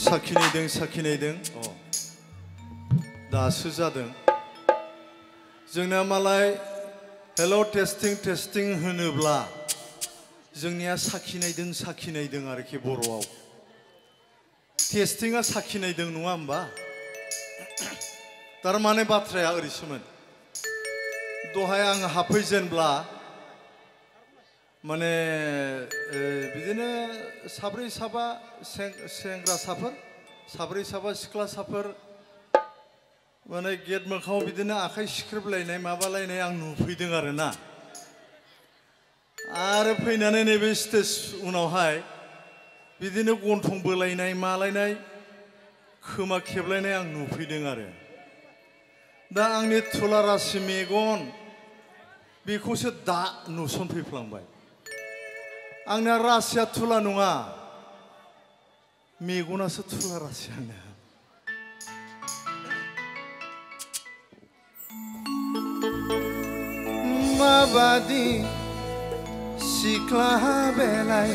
साखिनायदों दासो जादों जोंना मालाय हेलो टेस्टिं होनोब्ला जोंनिया साखिनायदों आरोखि बर'आव टेस्टिंआ साखिनायदों नङा होमबा तारमाने बाथ्राया ओरैसोमोन दहाय आं हाबफैजेनब्ला माने बिदिनो साब्रै साबा सेंग्रासाफोर साब्रै साबा सिख्लासाफोर माने गेट मोखाङाव बिदिनो आखाइ सिख्रेबलायनाय माबालायनाय आं नुफैदों आरोना आरो फैनानै नैबे स्टेज उनावहाय बिदिनो गन्थं बोलायनाय मालायनाय खोमा खेबलायनाय आं नुफैदों आरो दा आंनि थुलारासि मेगन बेखौसो दा नुसनफैफ्लांबाय आंना रासिया थुला नङा मेगनासो थुला रासि आंना माबादि सिख्ला बेलाय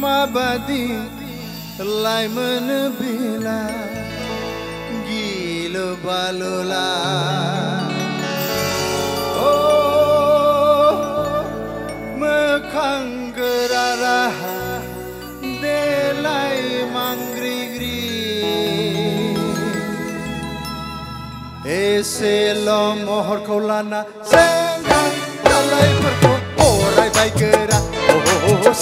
माबादि लाइमोन बेला गिलु बालुला मोखां गोरारा देलाय मांग्रिग्रि एसेल' महरखौ लाना सेंग्रा जालायफोरखौ बरायबाय गोरा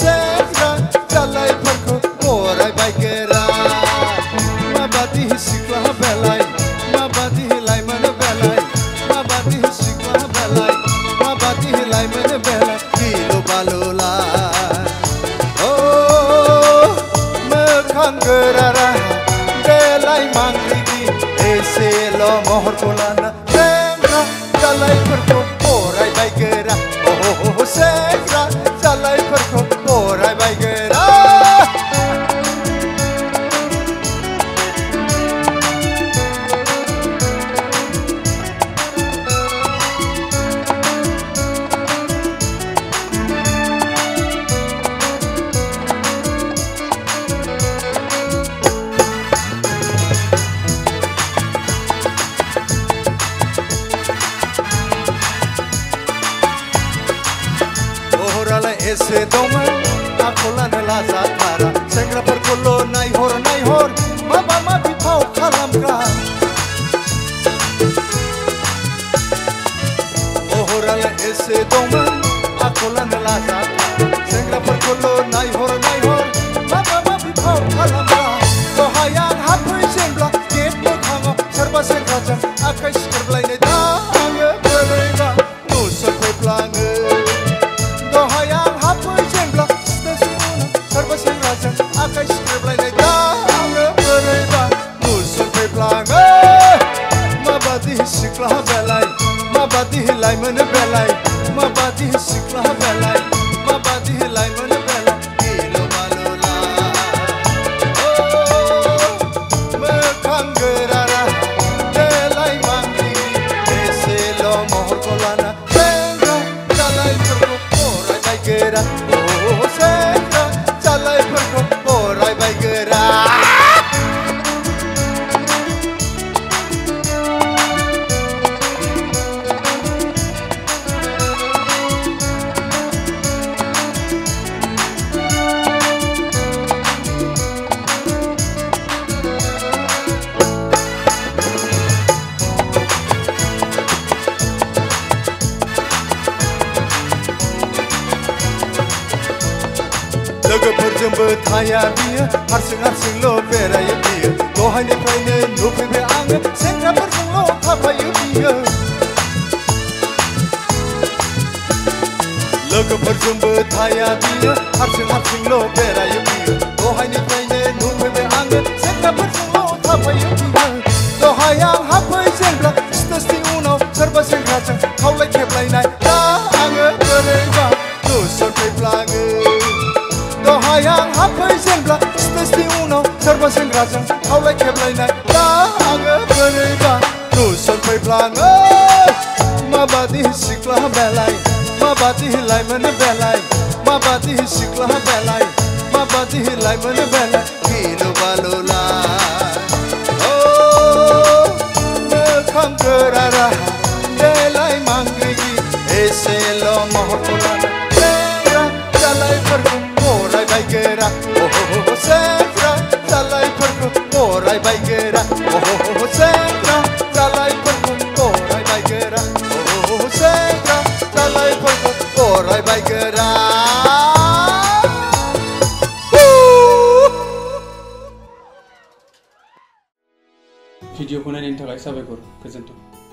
सेंग्रा जालायफोरखौ बरायबाय गोरा माबादि सिख्ला बेलाय माबादि लाइमोन बेलाय माबादि सिख्ला बेलाय माबादि लाइमोन बेलाय गिलु बालुला मोखां गोरारा देलाय मांग्रिग्रि एसेल' महरखौ लाना सेंग्रा जालायफोरखौ बरायबाय गोरा सेंग्रा जालायफोरखौ बरायबाय गोरा एसे दंमोन आखलानो लाजाथारा सेंग्राफोरखौल' नायहर माबा माबि फाव खालामग्रा महरालाय एसे दंमोन आखलानो लाजाथारा सेंग्राफोरखौल' नायहर माबा माबि फाव खालामग्रा दहाय आं हाबफैजेनब्ला गेट मोखाङाव सोरबा सेंग्राजों आखाइ सिख्रेबलायनाय दा आङो बोरैबा नुसनफैफ्लाङो दहाय आं हाबफैजेनब्ला सोरबा सेंग्राजों आखाइ सिख्रेबलायनाय दा आङो बोरैबा नुसनफैफ्लाङो माबादि सिख्ला बेलाय माबादि लाइमोन बेलाय माबादि सिख्ला बेलाय माबादि लाइमोन बेलाय गिलु बालुला मोखां गोरारा देलाय मांग्रिग्रि एसेल' महरखौ लाना सेंग्रा जालायफोरखौ बरायबाय गोरा सेंग्रा जालायफोरखौ बरायबाय गोरा लोगोफोरजोंबो थाया बियो हारसिंल' बेरायो बियो दहायनिफ्रायनो नुफैबाय आङो सेंग्राफोरजोंल' थाफायो बियो लोगोफोरजोंबो थाया बियो हारसिंल' बेरायो बियो दहायनिफ्रायनो नुफैबाय आङो सेंग्राफोरजोंल' थाफायो बियो दहाय आं हाबफैजेनब्ला स्टेजनि उनाव सोरबा सेंग्राजों खावलाय खेबलायनाय दा आङो बोरैबा नुसनफैफ्लाङो दहाय आं हाबफैजेनब्ला स्टेजनि उनाव सोरबा सेंग्राजों खावलाय खेबलायनाय दा आङो बोरैबा नुसनफैफ्लाङो माबादि सिख्ला बेलाय माबादि लाइमोन बेलाय माबादि सिख्ला बेलाय माबादि लाइमोन बेलाय महकलाना सेंग्रा जालायफोरखौ फरायबायगोरा सेंग्रा जालायफोरखौ फरायबायगोरा सेंग्रा जालायफोरखौ फरायबायगोरा सेंग्रा जालायफोरखौ फरायबायगोरा भिडिअखौ नायनायनि थाखाय साबायखर गोजोन्थों।